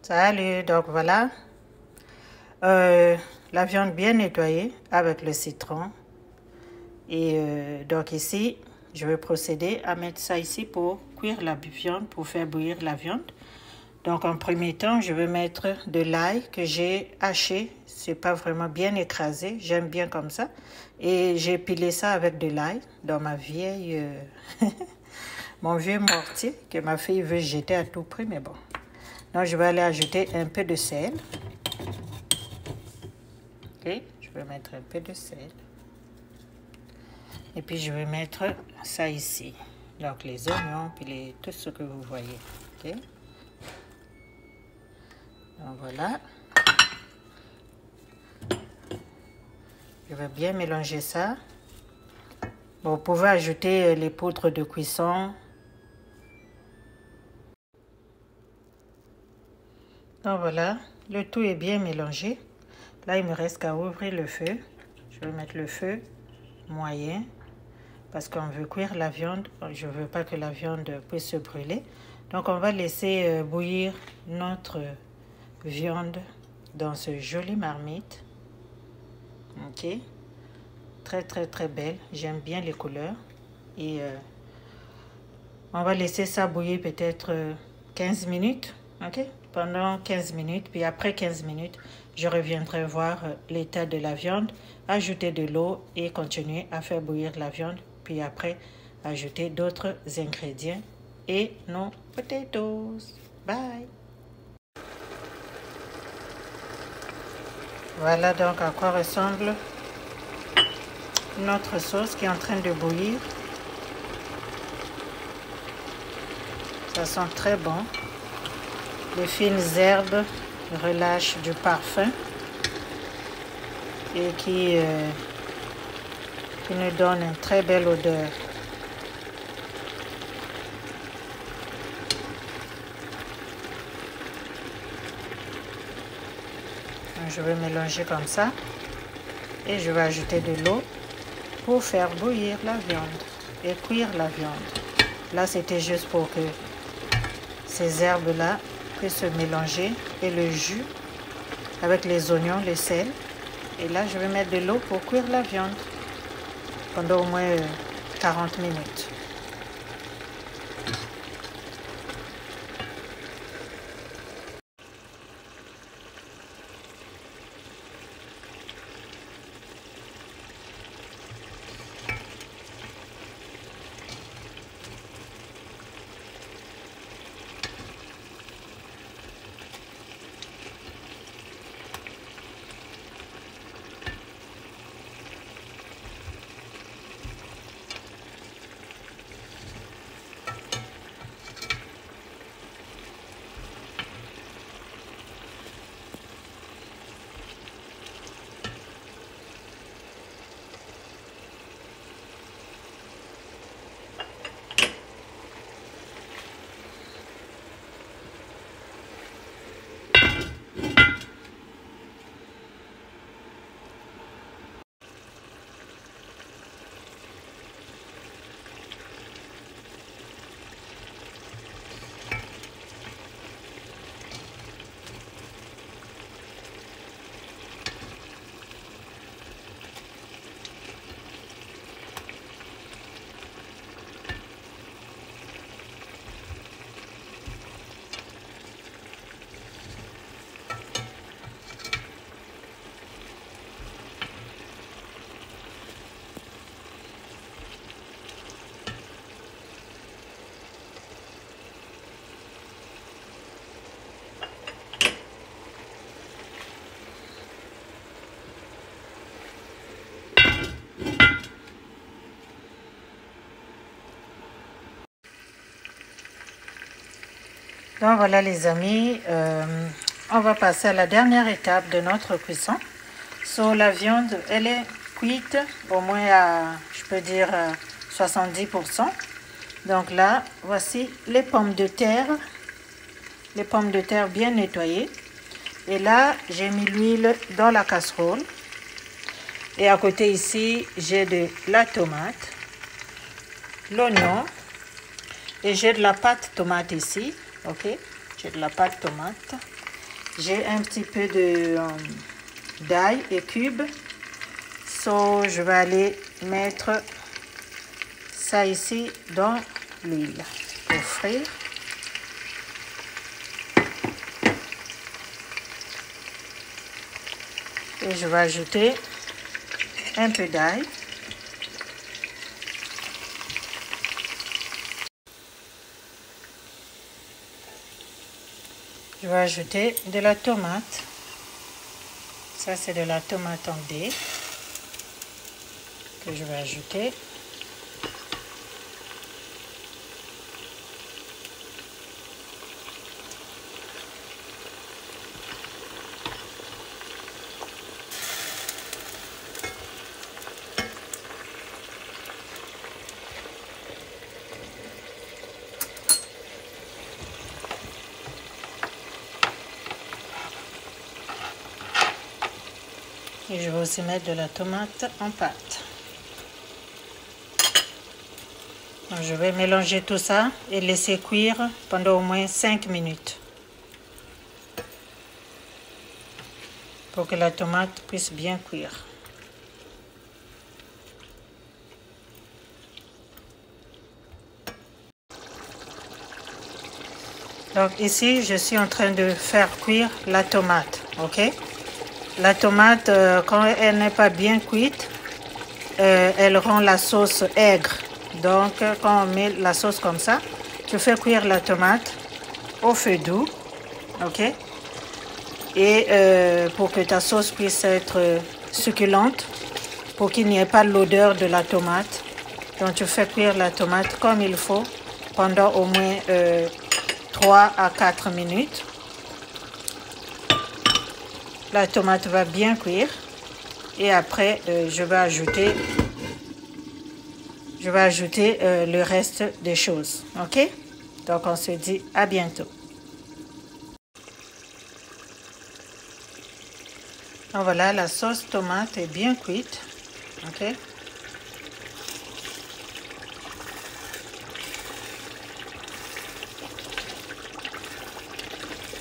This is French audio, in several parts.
Salut, donc voilà, la viande bien nettoyée avec le citron. Et donc ici, je vais procéder à mettre ça ici pour cuire la viande, pour faire bouillir la viande. Donc en premier temps, je vais mettre de l'ail que j'ai haché. C'est pas vraiment bien écrasé, j'aime bien comme ça. Et j'ai pilé ça avec de l'ail dans ma vieille, mon vieux mortier que ma fille veut jeter à tout prix, mais bon. Donc je vais aller ajouter un peu de sel. Ok, je vais mettre un peu de sel. Et puis je vais mettre ça ici. Donc les oignons, puis tout ce que vous voyez. Ok. Donc voilà. Je vais bien mélanger ça. Bon, vous pouvez ajouter les poudres de cuisson. Donc voilà, le tout est bien mélangé. Là, il me reste qu'à ouvrir le feu. Je vais mettre le feu moyen parce qu'on veut cuire la viande. Je ne veux pas que la viande puisse se brûler. Donc, on va laisser bouillir notre viande dans ce joli marmite. Ok, très très très belle. J'aime bien les couleurs. Et on va laisser ça bouillir peut-être 15 minutes. Ok, pendant 15 minutes. Puis après 15 minutes, je reviendrai voir l'état de la viande, ajouter de l'eau et continuer à faire bouillir la viande. Puis après, ajouter d'autres ingrédients et nos potatoes. Bye! Voilà donc à quoi ressemble notre sauce qui est en train de bouillir. Ça sent très bon. Les fines herbes relâchent du parfum et qui nous donne une très belle odeur. Je vais mélanger comme ça et je vais ajouter de l'eau pour faire bouillir la viande et cuire la viande. Là, c'était juste pour que ces herbes-là puissent se mélanger et le jus avec les oignons, le sel. Et là, je vais mettre de l'eau pour cuire la viande pendant au moins 40 minutes. Donc voilà les amis, on va passer à la dernière étape de notre cuisson. La viande, elle est cuite au moins à, je peux dire, 70%. Donc là, voici les pommes de terre bien nettoyées. Et là, j'ai mis l'huile dans la casserole. Et à côté ici, j'ai de la tomate, l'oignon et j'ai de la pâte tomate ici. Ok, j'ai de la pâte tomate. j'ai un petit peu de d'ail et cube. So, je vais aller mettre ça ici dans l'huile pour frire. Et je vais ajouter un peu d'ail. Je vais ajouter de la tomate. Ça, c'est de la tomate en dés que je vais ajouter. Et je vais aussi mettre de la tomate en pâte. Donc, je vais mélanger tout ça et laisser cuire pendant au moins 5 minutes. Pour que la tomate puisse bien cuire. Donc ici, je suis en train de faire cuire la tomate, ok? La tomate, quand elle n'est pas bien cuite, elle rend la sauce aigre. Donc, quand on met la sauce comme ça, tu fais cuire la tomate au feu doux, ok? Et pour que ta sauce puisse être succulente, pour qu'il n'y ait pas l'odeur de la tomate. Donc, tu fais cuire la tomate comme il faut pendant au moins 3 à 4 minutes. La tomate va bien cuire et après je vais ajouter le reste des choses, ok? Donc on se dit à bientôt. Donc voilà, la sauce tomate est bien cuite, ok?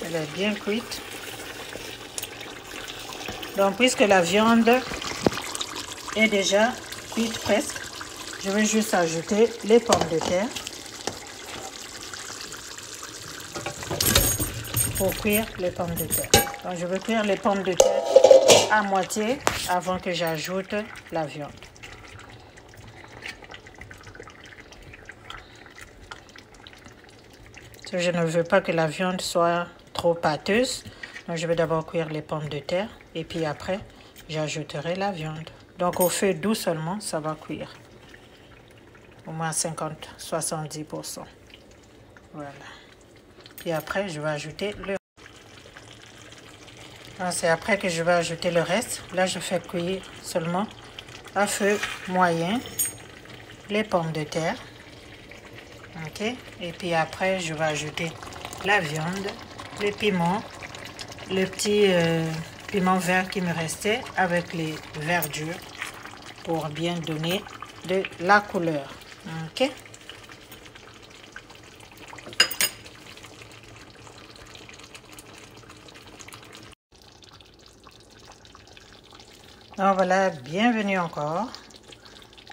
Elle est bien cuite. Donc, puisque la viande est déjà cuite presque, je vais juste ajouter les pommes de terre pour cuire les pommes de terre. Donc, je vais cuire les pommes de terre à moitié avant que j'ajoute la viande. Je ne veux pas que la viande soit trop pâteuse. Donc, je vais d'abord cuire les pommes de terre et puis après, j'ajouterai la viande. Donc, au feu doux seulement, ça va cuire. Au moins 50-70%. Voilà. Et après, je vais ajouter le... C'est après que je vais ajouter le reste. Là, je fais cuire seulement à feu moyen les pommes de terre. Ok. Et puis après, je vais ajouter la viande, les piments, le petit piment vert qui me restait avec les verdures pour bien donner de la couleur. Ok. Donc voilà, bienvenue encore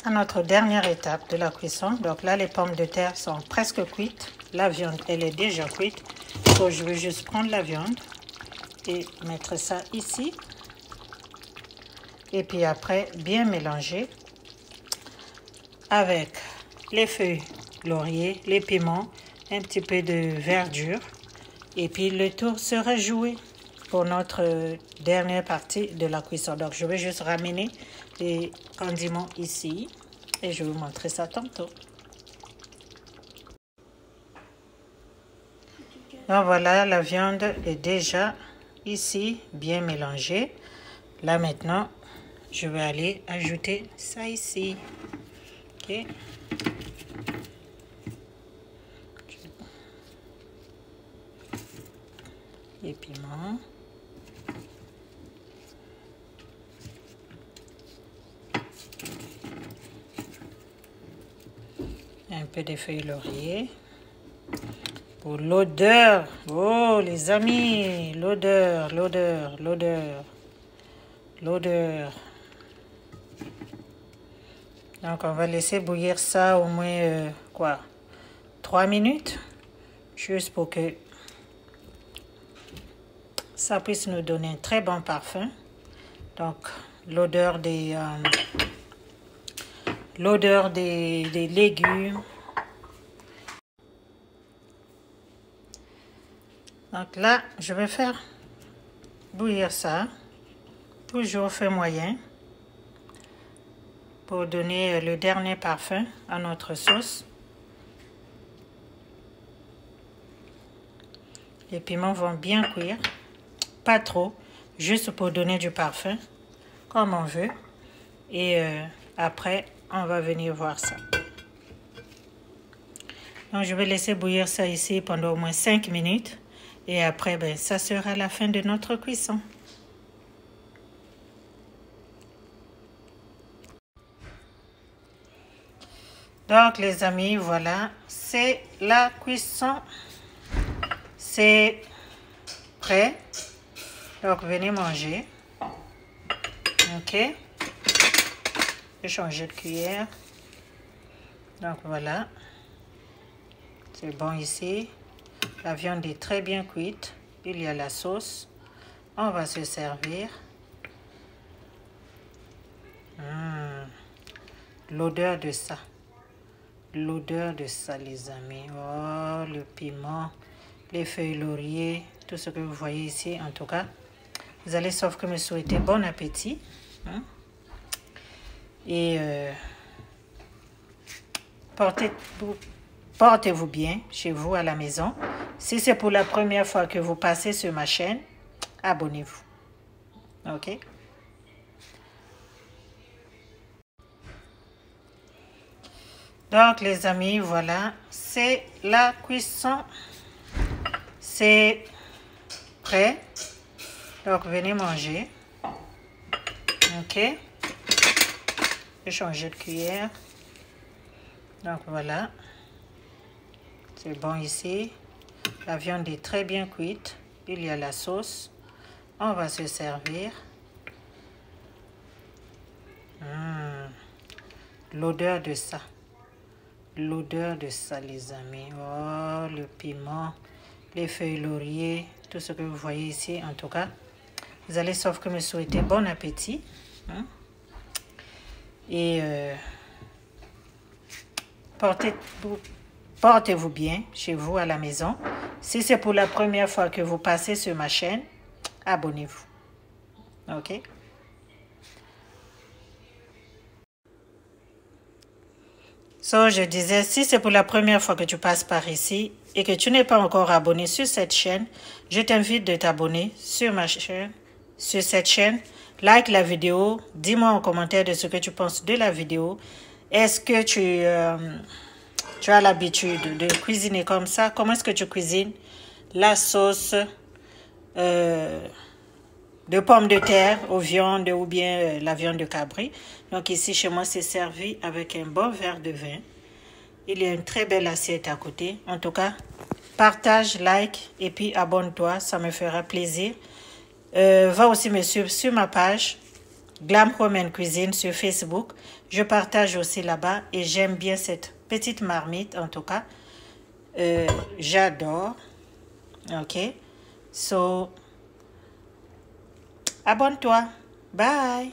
à notre dernière étape de la cuisson. Donc là, les pommes de terre sont presque cuites. La viande, elle est déjà cuite. Donc je vais juste prendre la viande et mettre ça ici. Et puis après, bien mélanger avec les feuilles laurier, les piments, un petit peu de verdure. Et puis le tour sera joué pour notre dernière partie de la cuisson. Donc je vais juste ramener les condiments ici et je vais vous montrer ça tantôt. Donc voilà, la viande est déjà ici bien mélangée. Là maintenant, je vais aller ajouter ça ici. Ok. Les piments. Un peu de feuilles laurier. pour l'odeur. Oh, les amis, l'odeur, l'odeur, l'odeur, l'odeur. Donc, on va laisser bouillir ça au moins, 3 minutes, juste pour que ça puisse nous donner un très bon parfum. Donc, l'odeur des légumes. Donc là, je vais faire bouillir ça, toujours feu moyen, pour donner le dernier parfum à notre sauce. Les piments vont bien cuire, pas trop, juste pour donner du parfum, comme on veut. Et après, on va venir voir ça. Donc, je vais laisser bouillir ça ici pendant au moins 5 minutes. Et après, ben, ça sera la fin de notre cuisson. Donc, les amis, voilà, c'est la cuisson. C'est prêt. Donc, venez manger. Ok. Je vais changer de cuillère. Donc, voilà. C'est bon ici. La viande est très bien cuite. Il y a la sauce. On va se servir. L'odeur de ça. L'odeur de ça, les amis. Oh, le piment, les feuilles laurier, tout ce que vous voyez ici, en tout cas. Vous allez sauf que me souhaiter bon appétit. Et portez-vous bien chez vous à la maison. Si c'est pour la première fois que vous passez sur ma chaîne, abonnez-vous. Ok? Donc, les amis, voilà, c'est la cuisson. C'est prêt. Donc, venez manger. Ok? Je vais changer de cuillère. Donc, voilà. C'est bon ici. La viande est très bien cuite. Il y a la sauce. On va se servir. L'odeur de ça. L'odeur de ça, les amis. Oh, le piment, les feuilles laurier, tout ce que vous voyez ici, en tout cas. Vous allez sauf que me souhaiter bon appétit. Et portez-vous bien chez vous à la maison. Si c'est pour la première fois que vous passez sur ma chaîne, abonnez-vous. Ok? So, je disais, si c'est pour la première fois que tu passes par ici et que tu n'es pas encore abonné sur cette chaîne, je t'invite de t'abonner sur ma chaîne, sur cette chaîne. Like la vidéo, dis-moi en commentaire de ce que tu penses de la vidéo. Est-ce que tu as l'habitude de cuisiner comme ça? Comment est-ce que tu cuisines la sauce de pommes de terre aux viandes ou bien la viande de cabri? Donc ici chez moi c'est servi avec un bon verre de vin. Il y a une très belle assiette à côté. En tout cas, partage, like et puis abonne-toi, ça me fera plaisir. Va aussi me suivre sur ma page Glam Home and Cuisine sur Facebook. Je partage aussi là-bas et j'aime bien cette petite marmite en tout cas. J'adore. Ok. So, abonne-toi. Bye.